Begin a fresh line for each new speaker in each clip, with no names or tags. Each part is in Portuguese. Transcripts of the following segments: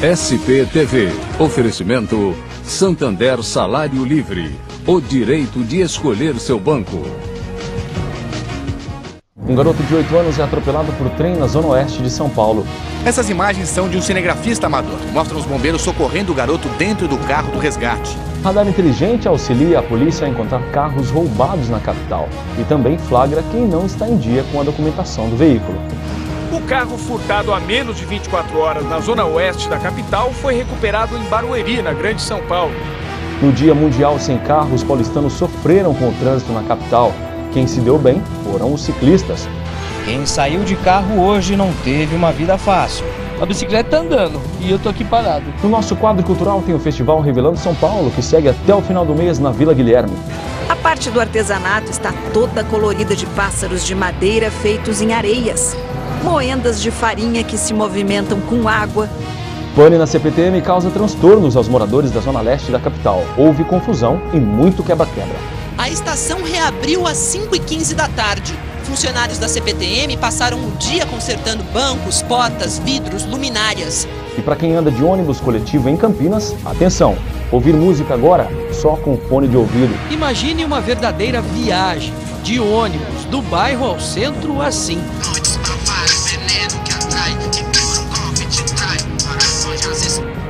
SPTV. Oferecimento Santander Salário Livre. O direito de escolher seu banco.
Um garoto de 8 anos é atropelado por trem na zona oeste de São Paulo.
Essas imagens são de um cinegrafista amador. Mostram os bombeiros socorrendo o garoto dentro do carro do resgate.
Radar inteligente auxilia a polícia a encontrar carros roubados na capital e também flagra quem não está em dia com a documentação do veículo.
O carro furtado há menos de 24 horas na zona oeste da capital foi recuperado em Barueri, na Grande São Paulo.
No Dia Mundial Sem Carro, os paulistanos sofreram com o trânsito na capital. Quem se deu bem foram os ciclistas.
Quem saiu de carro hoje não teve uma vida fácil.
A bicicleta tá andando e eu tô aqui parado.
No nosso quadro cultural tem o Festival Revelando São Paulo, que segue até o final do mês na Vila Guilherme.
A parte do artesanato está toda colorida de pássaros de madeira feitos em areias. Moendas de farinha que se movimentam com água.
Pane na CPTM causa transtornos aos moradores da zona leste da capital. Houve confusão e muito quebra-quebra.
A estação reabriu às 5h15 da tarde. Funcionários da CPTM passaram o dia consertando bancos, portas, vidros, luminárias.
E para quem anda de ônibus coletivo em Campinas, atenção! Ouvir música agora só com fone de ouvido.
Imagine uma verdadeira viagem de ônibus do bairro ao centro assim.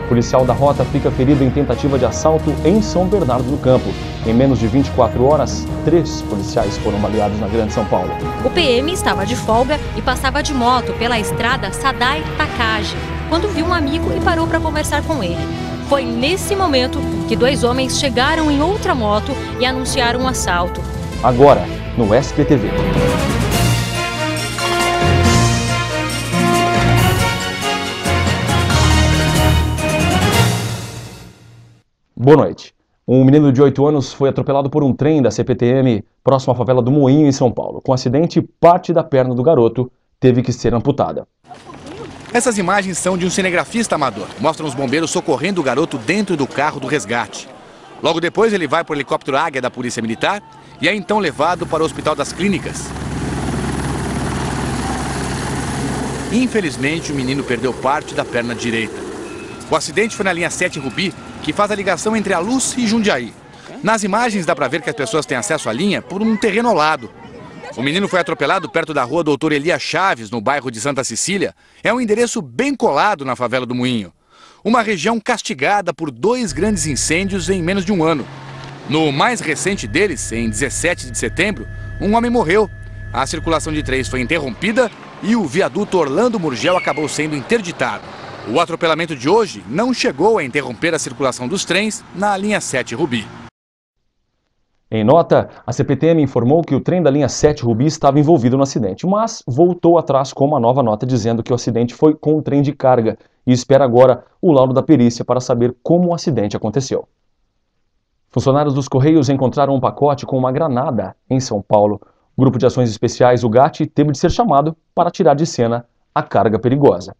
O policial da rota fica ferido em tentativa de assalto em São Bernardo do Campo. Em menos de 24 horas, 3 policiais foram baleados na Grande São Paulo.
O PM estava de folga e passava de moto pela estrada Sadai Takagi, quando viu um amigo e parou para conversar com ele. Foi nesse momento que 2 homens chegaram em outra moto e anunciaram um assalto.
Agora, no SPTV. Boa noite. Um menino de 8 anos foi atropelado por um trem da CPTM próximo à favela do Moinho, em São Paulo. Com acidente, parte da perna do garoto teve que ser amputada.
Essas imagens são de um cinegrafista amador. Mostram os bombeiros socorrendo o garoto dentro do carro do resgate. Logo depois ele vai para o helicóptero Águia da Polícia Militar e é então levado para o Hospital das Clínicas. Infelizmente, o menino perdeu parte da perna direita. O acidente foi na linha 7 Rubi, que faz a ligação entre a Luz e Jundiaí. Nas imagens dá para ver que as pessoas têm acesso à linha por um terreno ao lado. O menino foi atropelado perto da rua Doutor Elias Chaves, no bairro de Santa Cecília. É um endereço bem colado na favela do Moinho. Uma região castigada por 2 grandes incêndios em menos de um ano. No mais recente deles, em 17 de setembro, um homem morreu. A circulação de trens foi interrompida e o viaduto Orlando Murgel acabou sendo interditado. O atropelamento de hoje não chegou a interromper a circulação dos trens na linha 7 Rubi.
Em nota, a CPTM informou que o trem da linha 7 Rubi estava envolvido no acidente, mas voltou atrás com uma nova nota dizendo que o acidente foi com um trem de carga e espera agora o laudo da perícia para saber como o acidente aconteceu. Funcionários dos Correios encontraram um pacote com uma granada em São Paulo. O Grupo de Ações Especiais, o GAT, teve de ser chamado para tirar de cena a carga perigosa.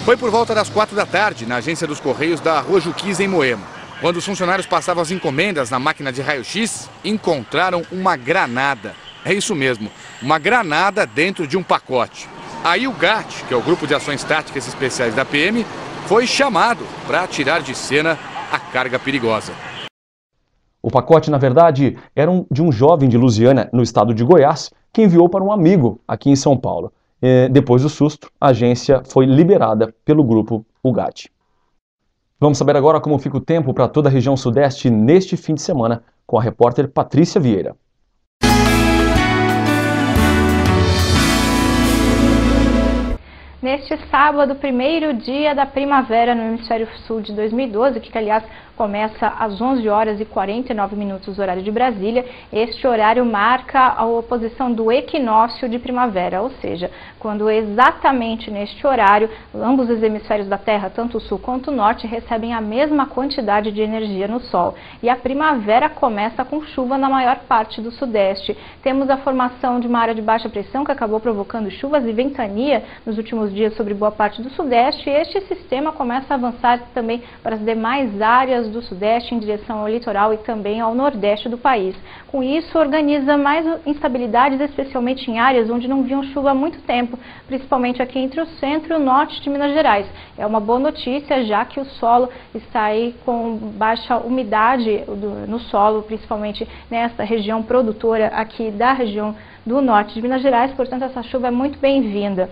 Foi por volta das 4 da tarde, na agência dos Correios da Rua Juquiz, em Moema. Quando os funcionários passavam as encomendas na máquina de raio-x, encontraram uma granada. É isso mesmo, uma granada dentro de um pacote. Aí o GAT, que é o Grupo de Ações Táticas Especiais da PM, foi chamado para tirar de cena a carga perigosa.
O pacote, na verdade, era de um jovem de Lusiânia, no estado de Goiás, que enviou para um amigo aqui em São Paulo. Depois do susto, a agência foi liberada pelo grupo UGAT. Vamos saber agora como fica o tempo para toda a região sudeste neste fim de semana com a repórter Patrícia Vieira.
Neste sábado, primeiro dia da primavera no hemisfério sul de 2012, que aliás começa às 11h49 horário de Brasília. Este horário marca a oposição do equinócio de primavera, ou seja, quando exatamente neste horário, ambos os hemisférios da Terra, tanto o sul quanto o norte, recebem a mesma quantidade de energia no Sol. E a primavera começa com chuva na maior parte do sudeste. Temos a formação de uma área de baixa pressão que acabou provocando chuvas e ventania nos últimos dias sobre boa parte do sudeste, e este sistema começa a avançar também para as demais áreas áreas do sudeste em direção ao litoral e também ao nordeste do país. Com isso, organiza mais instabilidades, especialmente em áreas onde não viam chuva há muito tempo, principalmente aqui entre o centro e o norte de Minas Gerais. É uma boa notícia, já que o solo está aí com baixa umidade no solo, principalmente nesta região produtora aqui da região do norte de Minas Gerais, portanto essa chuva é muito bem-vinda.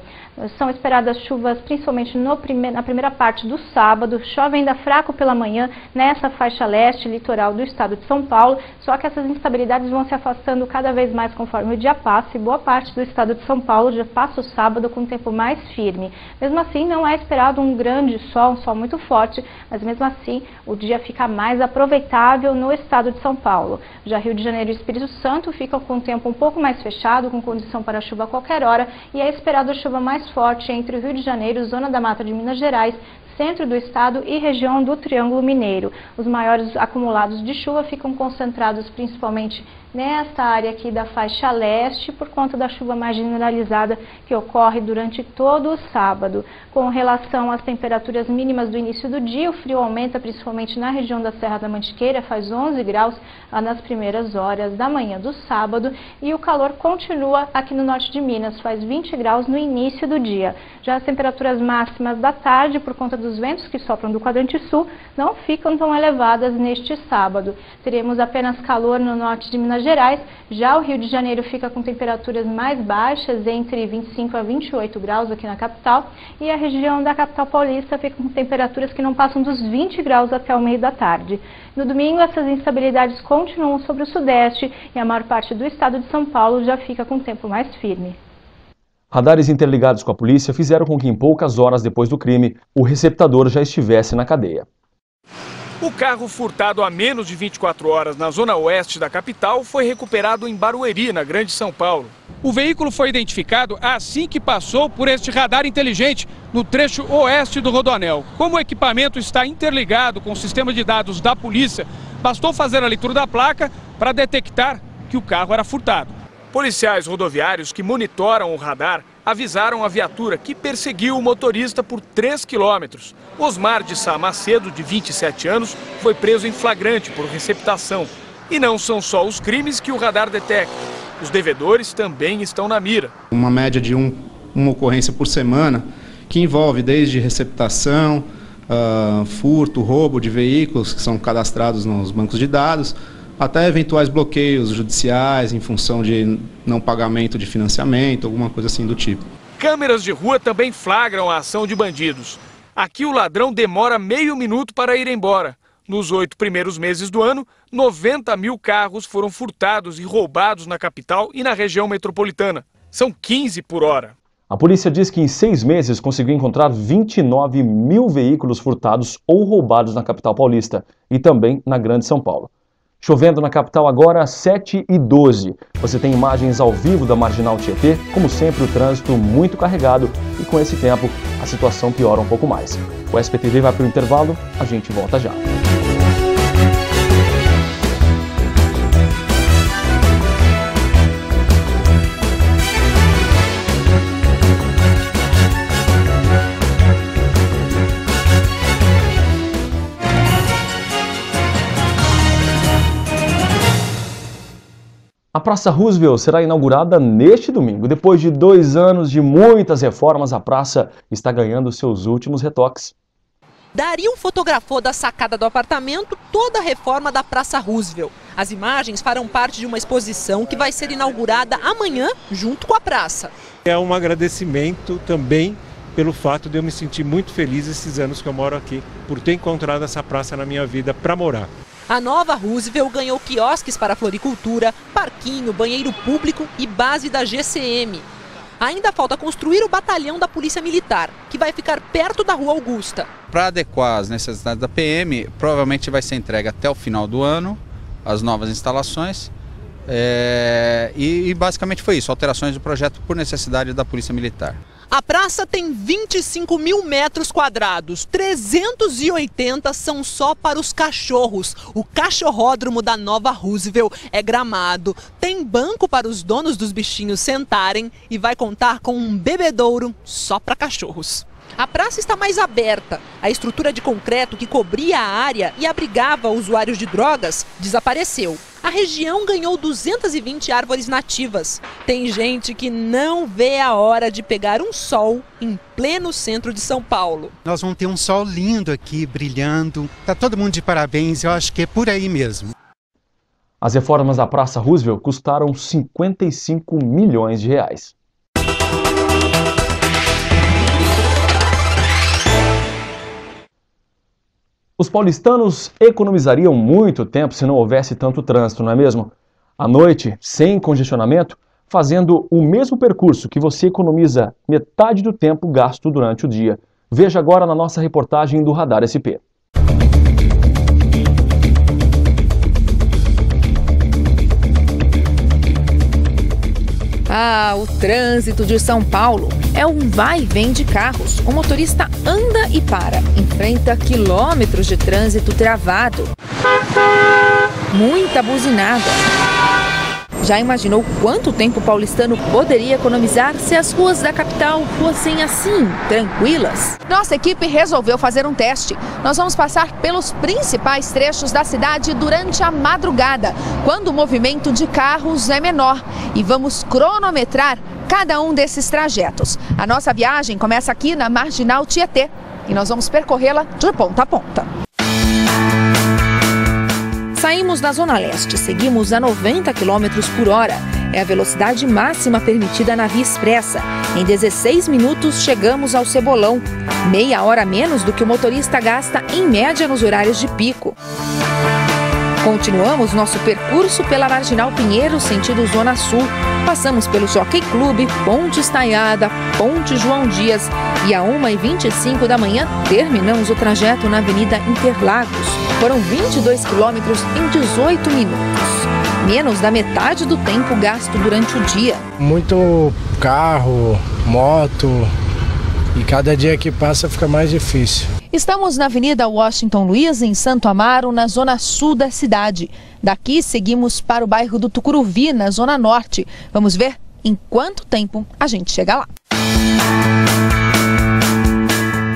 São esperadas chuvas principalmente na primeira parte do sábado, chove ainda fraco pela manhã nessa faixa leste litoral do estado de São Paulo, só que essas instabilidades vão se afastando cada vez mais conforme o dia passa e boa parte do estado de São Paulo já passa o sábado com um tempo mais firme. Mesmo assim, não é esperado um grande sol, um sol muito forte, mas mesmo assim o dia fica mais aproveitável no estado de São Paulo. Já Rio de Janeiro e Espírito Santo ficam com o tempo um pouco mais fechado, com condição para chuva a qualquer hora, e é esperado chuva mais forte entre o Rio de Janeiro, zona da Mata de Minas Gerais, centro do estado e região do Triângulo Mineiro. Os maiores acumulados de chuva ficam concentrados principalmente nesta área aqui da faixa leste, por conta da chuva mais generalizada que ocorre durante todo o sábado. Com relação às temperaturas mínimas do início do dia, o frio aumenta principalmente na região da Serra da Mantiqueira, faz 11 graus nas primeiras horas da manhã do sábado, e o calor continua aqui no norte de Minas, faz 20 graus no início do dia. Já as temperaturas máximas da tarde, por conta dos ventos que sopram do quadrante sul, não ficam tão elevadas neste sábado. Teremos apenas calor no norte de Minas Gerais, já o Rio de Janeiro fica com temperaturas mais baixas, entre 25 a 28 graus aqui na capital, e a região da capital paulista fica com temperaturas que não passam dos 20 graus até o meio da tarde. No domingo, essas instabilidades continuam sobre o sudeste e a maior parte do estado de São Paulo já fica com tempo mais firme.
Radares interligados com a polícia fizeram com que em poucas horas depois do crime, o receptador já estivesse na cadeia.
O carro furtado há menos de 24 horas na zona oeste da capital foi recuperado em Barueri, na Grande São Paulo. O veículo foi identificado assim que passou por este radar inteligente no trecho oeste do Rodoanel. Como o equipamento está interligado com o sistema de dados da polícia, bastou fazer a leitura da placa para detectar que o carro era furtado. Policiais rodoviários que monitoram o radar avisaram a viatura que perseguiu o motorista por 3 quilômetros. Osmar de Sá Macedo, de 27 anos, foi preso em flagrante por receptação. E não são só os crimes que o radar detecta. Os devedores também estão na mira.
Uma média de uma ocorrência por semana, que envolve desde receptação, furto, roubo de veículos que são cadastrados nos bancos de dados, até eventuais bloqueios judiciais em função de não pagamento de financiamento, alguma coisa assim do tipo.
Câmeras de rua também flagram a ação de bandidos. Aqui o ladrão demora meio minuto para ir embora. Nos 8 primeiros meses do ano, 90 mil carros foram furtados e roubados na capital e na região metropolitana. São 15 por hora.
A polícia diz que em 6 meses conseguiu encontrar 29 mil veículos furtados ou roubados na capital paulista e também na Grande São Paulo. Chovendo na capital agora, 7h12. Você tem imagens ao vivo da Marginal Tietê. Como sempre, o trânsito muito carregado e com esse tempo a situação piora um pouco mais. O SPTV vai para o intervalo, a gente volta já. A Praça Roosevelt será inaugurada neste domingo. Depois de 2 anos de muitas reformas, a praça está ganhando seus últimos retoques.
Dario fotografou da sacada do apartamento toda a reforma da Praça Roosevelt. As imagens farão parte de uma exposição que vai ser inaugurada amanhã, junto com a praça.
É um agradecimento também pelo fato de eu me sentir muito feliz esses anos que eu moro aqui, por ter encontrado essa praça na minha vida para morar.
A nova Roosevelt ganhou quiosques para floricultura, parquinho, banheiro público e base da GCM. Ainda falta construir o batalhão da Polícia Militar, que vai ficar perto da Rua Augusta.
Para adequar às necessidades da PM, provavelmente vai ser entregue até o final do ano, as novas instalações. E basicamente foi isso, alterações do projeto por necessidade da Polícia Militar.
A praça tem 25 mil metros quadrados, 380 são só para os cachorros. O cachorródromo da nova Roosevelt é gramado, tem banco para os donos dos bichinhos sentarem e vai contar com um bebedouro só para cachorros. A praça está mais aberta. A estrutura de concreto que cobria a área e abrigava usuários de drogas desapareceu. A região ganhou 220 árvores nativas. Tem gente que não vê a hora de pegar um sol em pleno centro de São Paulo.
Nós vamos ter um sol lindo aqui, brilhando. Tá todo mundo de parabéns, eu acho que é por aí mesmo.
As reformas da Praça Roosevelt custaram 55 milhões de reais. Os paulistanos economizariam muito tempo se não houvesse tanto trânsito, não é mesmo? À noite, sem congestionamento, fazendo o mesmo percurso que você economiza metade do tempo gasto durante o dia. Veja agora na nossa reportagem do Radar SP.
O trânsito de São Paulo é um vai e vem de carros. O motorista anda e para, enfrenta quilômetros de trânsito travado. Muita buzinada. Já imaginou quanto tempo o paulistano poderia economizar se as ruas da capital fossem assim, tranquilas? Nossa equipe resolveu fazer um teste. Nós vamos passar pelos principais trechos da cidade durante a madrugada, quando o movimento de carros é menor. E vamos cronometrar cada um desses trajetos. A nossa viagem começa aqui na Marginal Tietê e nós vamos percorrê-la de ponta a ponta. Saímos da Zona Leste, seguimos a 90 km por hora. É a velocidade máxima permitida na Via Expressa. Em 16 minutos chegamos ao Cebolão. Meia hora menos do que o motorista gasta em média nos horários de pico. Continuamos nosso percurso pela Marginal Pinheiro, sentido Zona Sul. Passamos pelo Jockey Clube, Ponte Estaiada, Ponte João Dias e às 1h25 da manhã terminamos o trajeto na Avenida Interlagos. Foram 22 quilômetros em 18 minutos. Menos da metade do tempo gasto durante o dia.
Muito carro, moto e cada dia que passa fica mais difícil.
Estamos na Avenida Washington Luiz, em Santo Amaro, na zona sul da cidade. Daqui seguimos para o bairro do Tucuruvi, na zona norte. Vamos ver em quanto tempo a gente chega lá.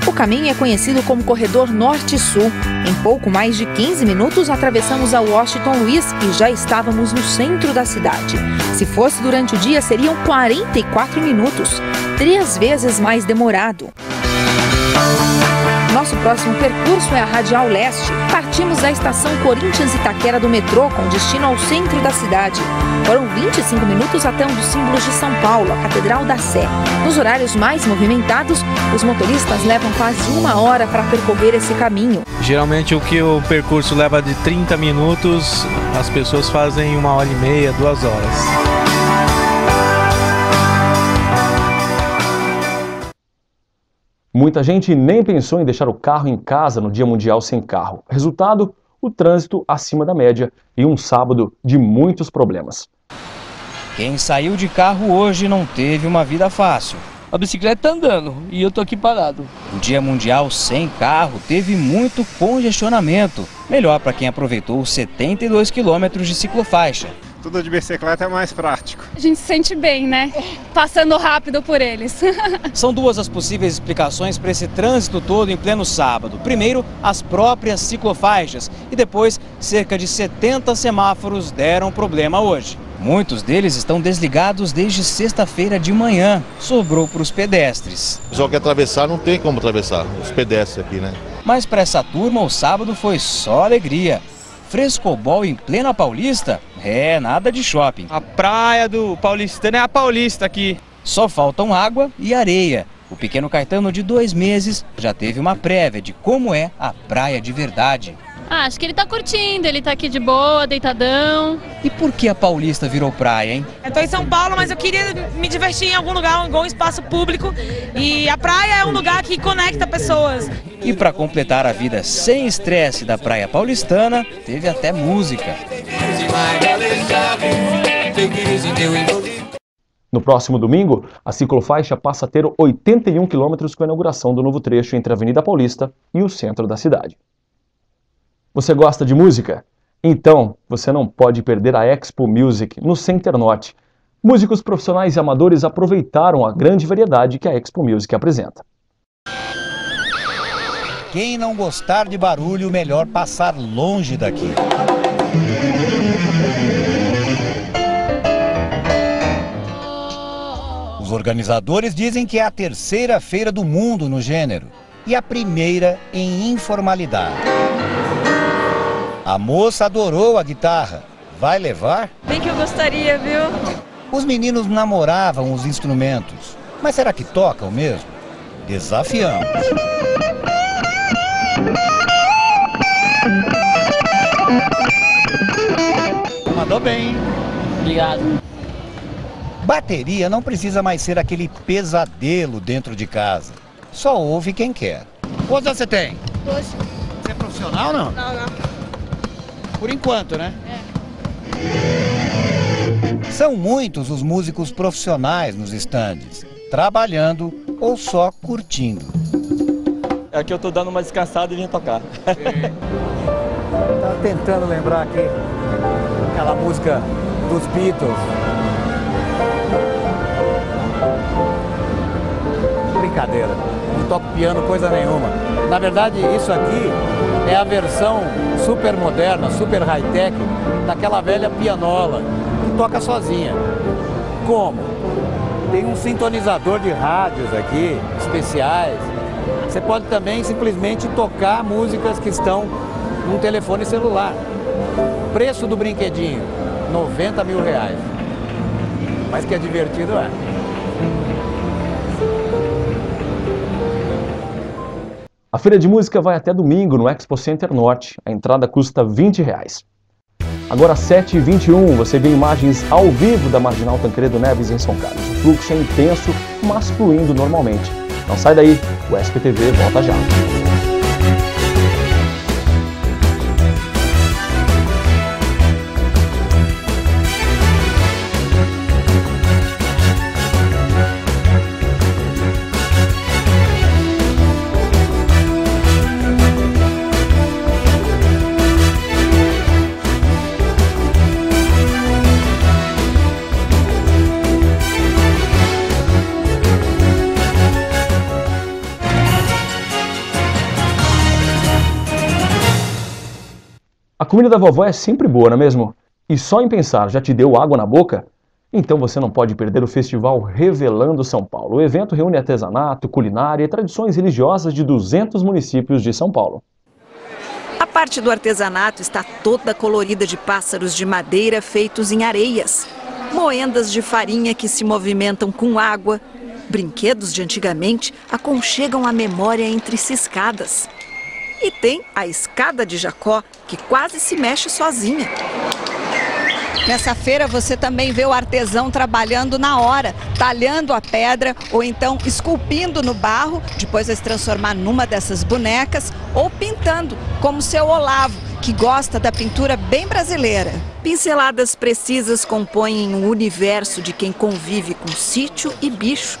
O caminho é conhecido como Corredor Norte-Sul. Em pouco mais de 15 minutos atravessamos a Washington Luiz e já estávamos no centro da cidade. Se fosse durante o dia, seriam 44 minutos, 3 vezes mais demorado. Nosso próximo percurso é a Radial Leste. Partimos da estação Corinthians Itaquera do metrô com destino ao centro da cidade. Foram 25 minutos até um dos símbolos de São Paulo, a Catedral da Sé. Nos horários mais movimentados, os motoristas levam quase 1 hora para percorrer esse caminho.
Geralmente o percurso leva de 30 minutos, as pessoas fazem 1h30, 2 horas.
Muita gente nem pensou em deixar o carro em casa no Dia Mundial Sem Carro. Resultado, o trânsito acima da média e um sábado de muitos problemas.
Quem saiu de carro hoje não teve uma vida fácil.
A bicicleta tá andando e eu tô aqui parado.
O Dia Mundial Sem Carro teve muito congestionamento. Melhor para quem aproveitou os 72 quilômetros de ciclofaixa.
Tudo de bicicleta é mais prático.
A gente se sente bem, né? Passando rápido por eles.
São duas as possíveis explicações para esse trânsito todo em pleno sábado. Primeiro, as próprias ciclofaixas e depois, cerca de 70 semáforos deram problema hoje. Muitos deles estão desligados desde sexta-feira de manhã. Sobrou para os pedestres.
O pessoal que atravessar não tem como atravessar, os pedestres aqui, né?
Mas para essa turma o sábado foi só alegria. Frescobol em plena Paulista? É, nada de shopping.
A praia do paulistano é a Paulista aqui.
Só faltam água e areia. O pequeno Caetano de 2 meses já teve uma prévia de como é a praia de verdade.
Acho que ele tá curtindo, ele tá aqui de boa, deitadão.
E por que a Paulista virou praia, hein?
Eu tô em São Paulo, mas eu queria me divertir em algum lugar, em algum espaço público. E a praia é um lugar que conecta pessoas.
E para completar a vida sem estresse da praia paulistana, teve até música.
No próximo domingo, a ciclofaixa passa a ter 81 quilômetros com a inauguração do novo trecho entre a Avenida Paulista e o centro da cidade. Você gosta de música? Então, você não pode perder a Expo Music no Center Norte. Músicos profissionais e amadores aproveitaram a grande variedade que a Expo Music apresenta.
quem não gostar de barulho, melhor passar longe daqui. Os organizadores dizem que é a terceira feira do mundo no gênero e a primeira em informalidade. A moça adorou a guitarra. Vai levar?
Bem que eu gostaria, viu?
Os meninos namoravam os instrumentos, mas será que tocam mesmo? Desafiamos. Mandou bem.
Obrigado.
Bateria não precisa mais ser aquele pesadelo dentro de casa. Só ouve quem quer. Quantos anos você tem?
12.
Você é profissional ou não?
Não.
Por enquanto, né? São muitos os músicos profissionais nos estandes, trabalhando ou só curtindo.
É que eu tô dando uma descansada e vim tocar.
Tá tentando lembrar aqui aquela música dos Beatles. Brincadeira, não toco piano coisa nenhuma. Na verdade, isso aqui é a versão super moderna, super high-tech daquela velha pianola que toca sozinha. Como? Tem um sintonizador de rádios aqui, especiais. Você pode também simplesmente tocar músicas que estão num telefone celular. Preço do brinquedinho, R$90 mil. Mas que é divertido, é.
A feira de música vai até domingo no Expo Center Norte. A entrada custa R$20. Agora, às 7h21, você vê imagens ao vivo da Marginal Tancredo Neves em São Carlos. O fluxo é intenso, mas fluindo normalmente. Não sai daí, o SPTV volta já. A comida da vovó é sempre boa, não é mesmo? E só em pensar, já te deu água na boca? Então você não pode perder o Festival Revelando São Paulo. O evento reúne artesanato, culinária e tradições religiosas de 200 municípios de São Paulo.
A parte do artesanato está toda colorida de pássaros de madeira feitos em areias, moendas de farinha que se movimentam com água, brinquedos de antigamente aconchegam a memória entre ciscadas. E tem a escada de Jacó, que quase se mexe sozinha. Nessa feira você também vê o artesão trabalhando na hora, talhando a pedra ou então esculpindo no barro, depois vai se transformar numa dessas bonecas, ou pintando, como seu Olavo, que gosta da pintura bem brasileira. Pinceladas precisas compõem um universo de quem convive com sítio e bicho.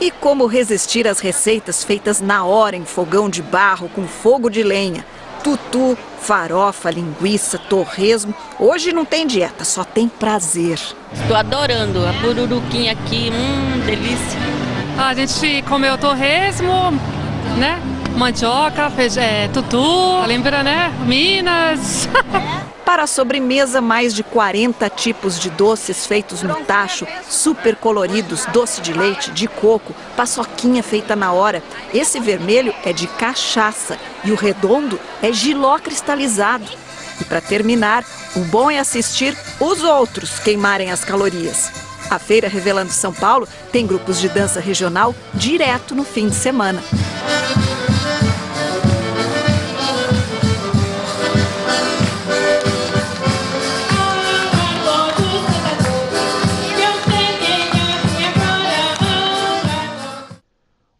E como resistir às receitas feitas na hora em fogão de barro com fogo de lenha? Tutu, farofa, linguiça, torresmo. Hoje não tem dieta, só tem prazer.
Estou adorando a pururuquinha aqui, delícia.
A gente comeu torresmo, né? Mandioca, tutu, lembra, né? Minas.
Para a sobremesa, mais de 40 tipos de doces feitos no tacho, super coloridos, doce de leite, de coco, paçoquinha feita na hora. Esse vermelho é de cachaça e o redondo é jiló cristalizado. E para terminar, o bom é assistir os outros queimarem as calorias. A Feira Revelando São Paulo tem grupos de dança regional direto no fim de semana.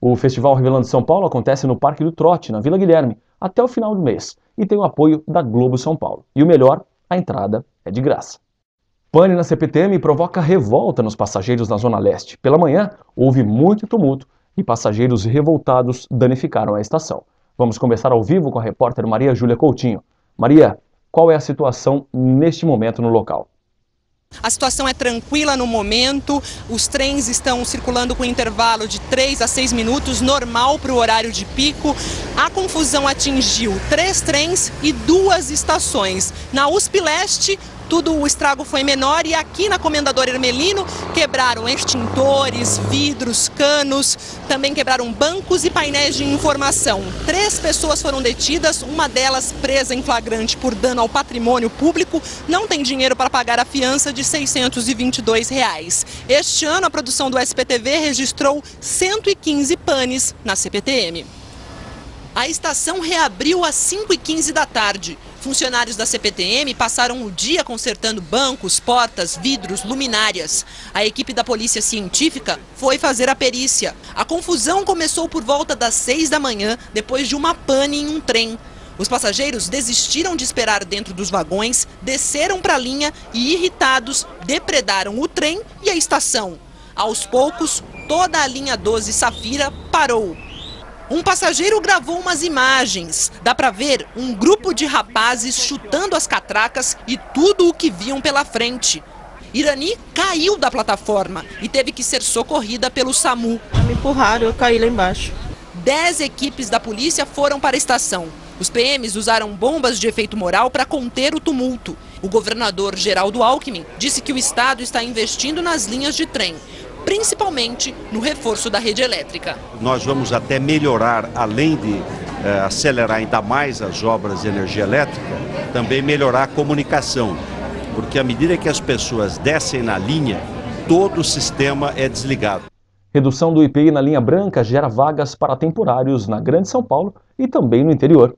O Festival Revelando São Paulo acontece no Parque do Trote, na Vila Guilherme, até o final do mês, e tem o apoio da Globo São Paulo. E o melhor, a entrada é de graça. Pane na CPTM provoca revolta nos passageiros na Zona Leste. Pela manhã, houve muito tumulto e passageiros revoltados danificaram a estação. Vamos conversar ao vivo com a repórter Maria Júlia Coutinho. Maria, qual é a situação neste momento no local?
A situação é tranquila no momento, os trens estão circulando com intervalo de 3 a 6 minutos, normal para o horário de pico. A confusão atingiu 3 trens e 2 estações. Na USP Leste, o estrago foi menor e aqui na Comendador Hermelino quebraram extintores, vidros, canos, também quebraram bancos e painéis de informação. 3 pessoas foram detidas, uma delas presa em flagrante por dano ao patrimônio público, não tem dinheiro para pagar a fiança de R$ 622. Este ano a produção do SPTV registrou 115 panes na CPTM. A estação reabriu às 5h15 da tarde. Funcionários da CPTM passaram o dia consertando bancos, portas, vidros, luminárias. A equipe da Polícia Científica foi fazer a perícia. A confusão começou por volta das 6 da manhã, depois de uma pane em um trem. Os passageiros desistiram de esperar dentro dos vagões, desceram para a linha e, irritados, depredaram o trem e a estação. Aos poucos, toda a linha 12 Safira parou. Um passageiro gravou umas imagens. Dá para ver um grupo de rapazes chutando as catracas e tudo o que viam pela frente. Irani caiu da plataforma e teve que ser socorrida pelo SAMU.
Me empurraram, eu caí lá embaixo.
10 equipes da polícia foram para a estação. Os PMs usaram bombas de efeito moral para conter o tumulto. O governador Geraldo Alckmin disse que o estado está investindo nas linhas de trem, principalmente no reforço da rede elétrica.
Nós vamos até melhorar, além de acelerar ainda mais as obras de energia elétrica, também melhorar a comunicação, porque à medida que as pessoas descem na linha, todo o sistema é desligado.
Redução do IPI na linha branca gera vagas para temporários na Grande São Paulo e também no interior.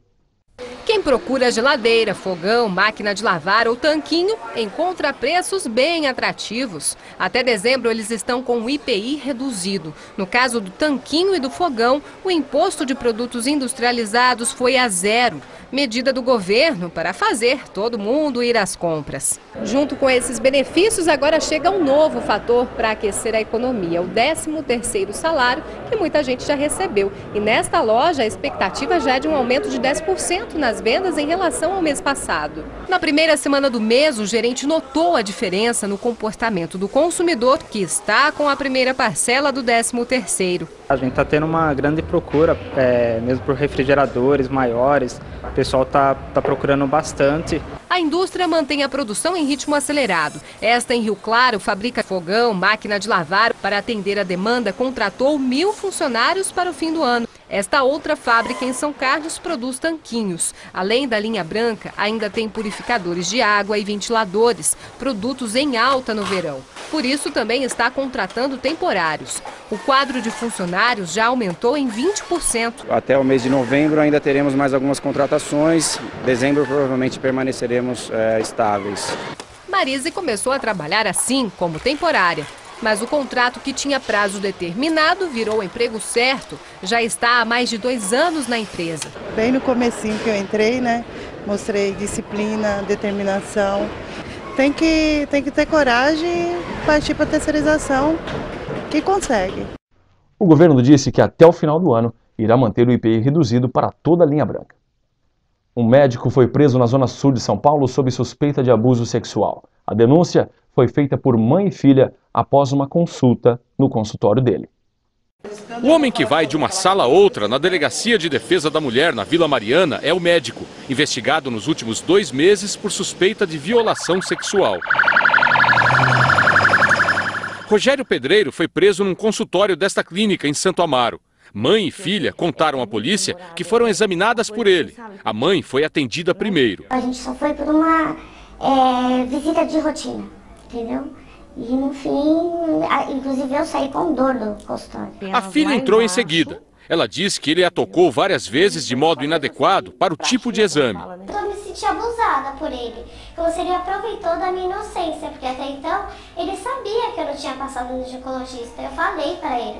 Quem procura geladeira, fogão, máquina de lavar ou tanquinho, encontra preços bem atrativos. Até dezembro eles estão com o IPI reduzido. No caso do tanquinho e do fogão, o imposto de produtos industrializados foi a 0. Medida do governo para fazer todo mundo ir às compras. Junto com esses benefícios, agora chega um novo fator para aquecer a economia, o 13º salário, que muita gente já recebeu. E nesta loja, a expectativa já é de um aumento de 10% nas vendas em relação ao mês passado. Na primeira semana do mês, o gerente notou a diferença no comportamento do consumidor, que está com a primeira parcela do 13º.
A gente está tendo uma grande procura, mesmo por refrigeradores maiores. O pessoal está procurando bastante.
A indústria mantém a produção em ritmo acelerado. Esta em Rio Claro fabrica fogão, máquina de lavar. Para atender a demanda, contratou 1.000 funcionários para o fim do ano. Esta outra fábrica em São Carlos produz tanquinhos. Além da linha branca, ainda tem purificadores de água e ventiladores, produtos em alta no verão. Por isso, também está contratando temporários. O quadro de funcionários já aumentou em 20%.
Até o mês de novembro ainda teremos mais algumas contratações. Dezembro provavelmente permaneceremos estáveis.
Marise começou a trabalhar assim, como temporária. Mas o contrato que tinha prazo determinado virou emprego certo. Já está há mais de 2 anos na empresa.
Bem no comecinho que eu entrei, né? Mostrei disciplina, determinação. Tem que ter coragem e partir para a terceirização, que consegue.
O governo disse que até o final do ano irá manter o IPI reduzido para toda a linha branca. Um médico foi preso na zona sul de São Paulo sob suspeita de abuso sexual. A denúncia foi feita por mãe e filha após uma consulta no consultório dele.
O homem que vai de uma sala a outra na Delegacia de Defesa da Mulher, na Vila Mariana, é o médico, investigado nos últimos 2 meses por suspeita de violação sexual. Rogério Pedreiro foi preso num consultório desta clínica em Santo Amaro. Mãe e filha contaram à polícia que foram examinadas por ele. A mãe foi atendida primeiro.
A gente só foi por uma visita de rotina, entendeu? E no fim, inclusive eu saí com dor do consultório.
A filha entrou em seguida. Ela disse que ele a tocou várias vezes de modo inadequado para o tipo de exame.
Eu me senti abusada por ele. Como se ele aproveitou da minha inocência, porque até então ele sabia que eu não tinha passado no ginecologista. Eu falei para ele.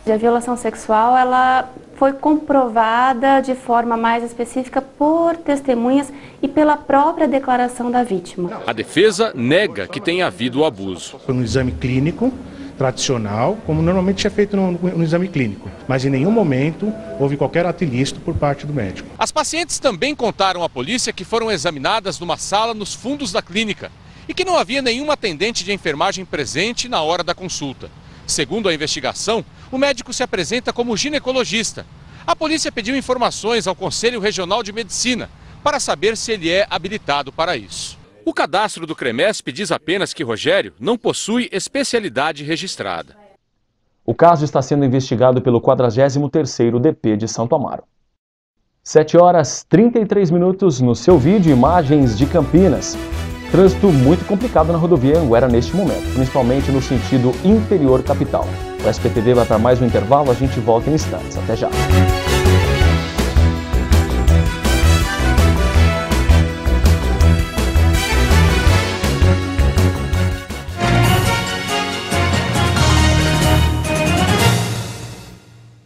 A violação sexual ela foi comprovada de forma mais específica por testemunhas e pela própria declaração da vítima.
A defesa nega que tenha havido o abuso.
Foi um exame clínico tradicional, como normalmente é feito no exame clínico, mas em nenhum momento houve qualquer ato ilícito por parte do médico.
As pacientes também contaram à polícia que foram examinadas numa sala nos fundos da clínica e que não havia nenhuma atendente de enfermagem presente na hora da consulta. Segundo a investigação, o médico se apresenta como ginecologista. A polícia pediu informações ao Conselho Regional de Medicina para saber se ele é habilitado para isso. O cadastro do CREMESP diz apenas que Rogério não possui especialidade registrada.
O caso está sendo investigado pelo 43º DP de Santo Amaro. 7h33 no seu vídeo, imagens de Campinas. Trânsito muito complicado na rodovia Anguera neste momento, principalmente no sentido interior capital. O SPTV vai para mais um intervalo, a gente volta em instantes. Até já.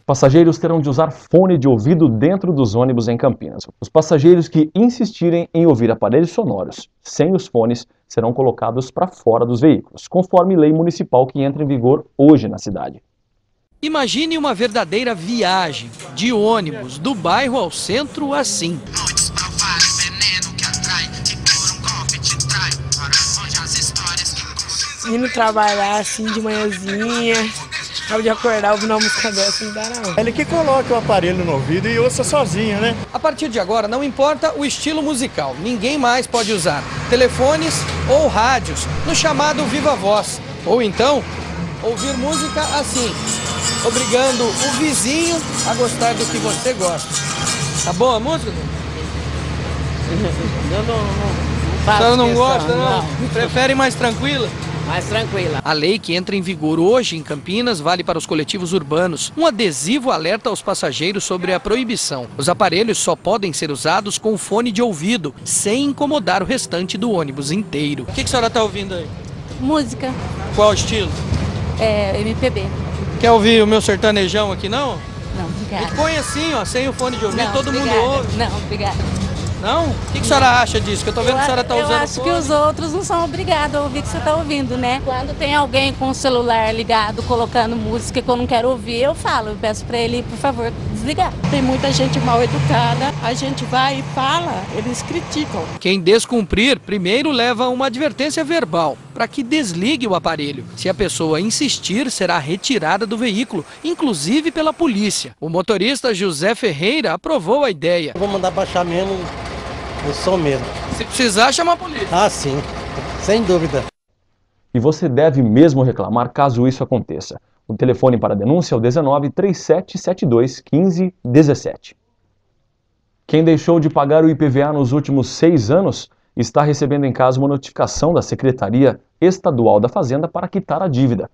Passageiros terão de usar fone de ouvido dentro dos ônibus em Campinas. Os passageiros que insistirem em ouvir aparelhos sonoros sem os fones serão colocados para fora dos veículos, conforme lei municipal que entra em vigor hoje na cidade.
Imagine uma verdadeira viagem de ônibus do bairro ao centro assim.
Indo trabalhar assim de manhãzinha. Acabo de acordar ouvindo uma música dessa, não dá não.
Ele que coloca o aparelho no ouvido e ouça sozinho, né?
A partir de agora, não importa o estilo musical, ninguém mais pode usar telefones ou rádios no chamado Viva Voz. Ou então, ouvir música assim, obrigando o vizinho a gostar do que você gosta. Tá boa a música?
A
senhora não gosta, não? Prefere mais tranquila?
Mais tranquila.
A lei que entra em vigor hoje em Campinas vale para os coletivos urbanos. Um adesivo alerta aos passageiros sobre a proibição. Os aparelhos só podem ser usados com fone de ouvido, sem incomodar o restante do ônibus inteiro. O que a senhora está ouvindo aí?
Música.
Qual estilo?
MPB.
Quer ouvir o meu sertanejão aqui, não?
Não, obrigada.
E põe assim, ó, sem o fone de ouvido,
não,
todo
obrigada.
mundo ouve.
Não, obrigada.
Não? O que a senhora acha disso? Que eu tô vendo que a senhora tá usando
Eu acho que os outros não são obrigados a ouvir o que você tá ouvindo, né? Quando tem alguém com o celular ligado, colocando música que eu não quero ouvir, eu peço pra ele, por favor, desligar.
Tem muita gente mal educada, a gente vai e fala, eles criticam.
Quem descumprir, primeiro leva uma advertência verbal, para que desligue o aparelho. Se a pessoa insistir, será retirada do veículo, inclusive pela polícia. O motorista José Ferreira aprovou a ideia.
Eu vou mandar baixar mesmo o som mesmo.
Se precisar, chama a polícia.
Ah, sim, sem dúvida.
E você deve mesmo reclamar caso isso aconteça. O telefone para denúncia é o 19 3772 1517. Quem deixou de pagar o IPVA nos últimos 6 anos está recebendo em casa uma notificação da Secretaria Estadual da Fazenda para quitar a dívida.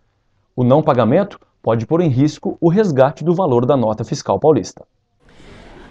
O não pagamento pode pôr em risco o resgate do valor da nota fiscal paulista.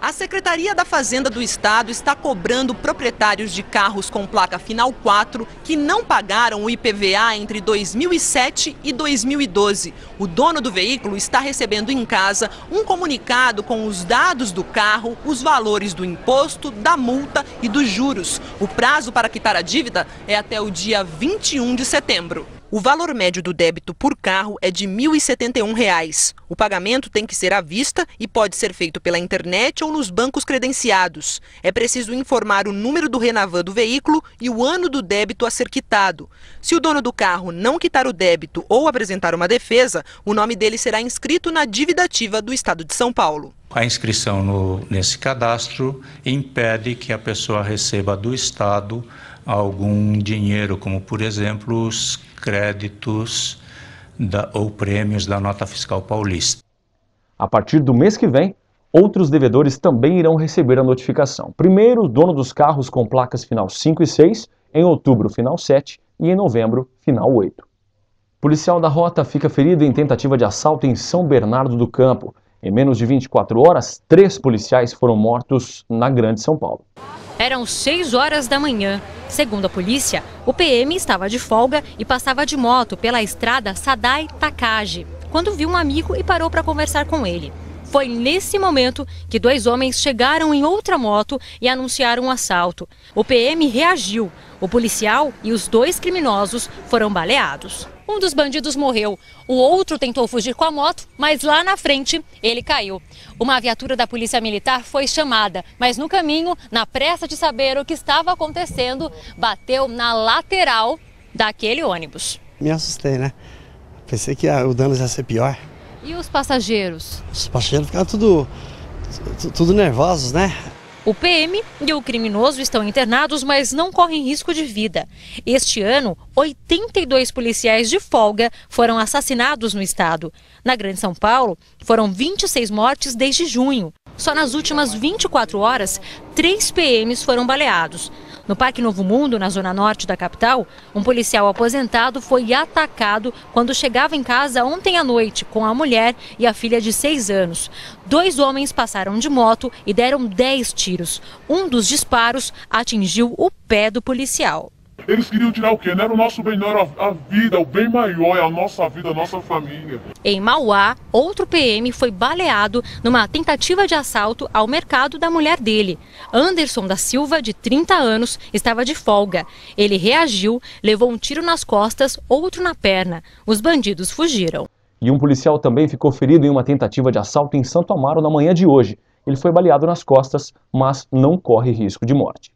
A Secretaria da Fazenda do Estado está cobrando proprietários de carros com placa final 4 que não pagaram o IPVA entre 2007 e 2012. O dono do veículo está recebendo em casa um comunicado com os dados do carro, os valores do imposto, da multa e dos juros. O prazo para quitar a dívida é até o dia 21 de setembro. O valor médio do débito por carro é de R$ 1.071. O pagamento tem que ser à vista e pode ser feito pela internet ou nos bancos credenciados. É preciso informar o número do Renavan do veículo e o ano do débito a ser quitado. Se o dono do carro não quitar o débito ou apresentar uma defesa, o nome dele será inscrito na dívida ativa do Estado de São Paulo.
A inscrição nesse cadastro impede que a pessoa receba do Estado algum dinheiro, como por exemplo os créditos ou prêmios da nota fiscal paulista.
A partir do mês que vem, outros devedores também irão receber a notificação. Primeiro, o dono dos carros com placas final 5 e 6, em outubro final 7 e em novembro final 8. Policial da Rota fica ferido em tentativa de assalto em São Bernardo do Campo. Em menos de 24 horas, 3 policiais foram mortos na Grande São Paulo.
Eram 6 horas da manhã. Segundo a polícia, o PM estava de folga e passava de moto pela estrada Sadai Takagi, quando viu um amigo e parou para conversar com ele. Foi nesse momento que 2 homens chegaram em outra moto e anunciaram um assalto. O PM reagiu. O policial e os 2 criminosos foram baleados. Um dos bandidos morreu, o outro tentou fugir com a moto, mas lá na frente ele caiu. Uma viatura da Polícia Militar foi chamada, mas no caminho, na pressa de saber o que estava acontecendo, bateu na lateral daquele ônibus.
Me assustei, né? Pensei que o dano ia ser pior.
E os passageiros?
Os passageiros ficaram tudo nervosos, né?
O PM e o criminoso estão internados, mas não correm risco de vida. Este ano, 82 policiais de folga foram assassinados no estado. Na Grande São Paulo, foram 26 mortes desde junho. Só nas últimas 24 horas, 3 PMs foram baleados. No Parque Novo Mundo, na zona norte da capital, um policial aposentado foi atacado quando chegava em casa ontem à noite com a mulher e a filha de 6 anos. 2 homens passaram de moto e deram 10 tiros. Um dos disparos atingiu o pé do policial.
Eles queriam tirar o quê? Não era o nosso bem, não era a vida, o bem maior, é a nossa vida, a nossa família.
Em Mauá, outro PM foi baleado numa tentativa de assalto ao mercado da mulher dele. Anderson da Silva, de 30 anos, estava de folga. Ele reagiu, levou um tiro nas costas, outro na perna. Os bandidos fugiram.
E um policial também ficou ferido em uma tentativa de assalto em Santo Amaro na manhã de hoje. Ele foi baleado nas costas, mas não corre risco de morte.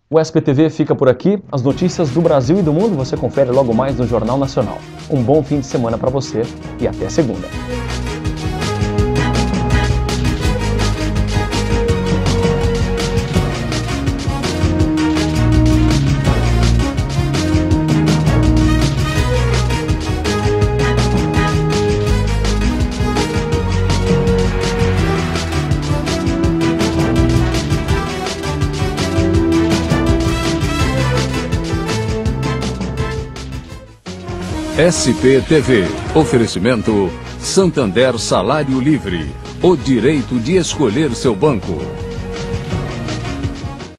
O SPTV fica por aqui. As notícias do Brasil e do mundo você confere logo mais no Jornal Nacional. Um bom fim de semana para você e até segunda.
SPTV. Oferecimento Santander Salário Livre. O direito de escolher seu banco.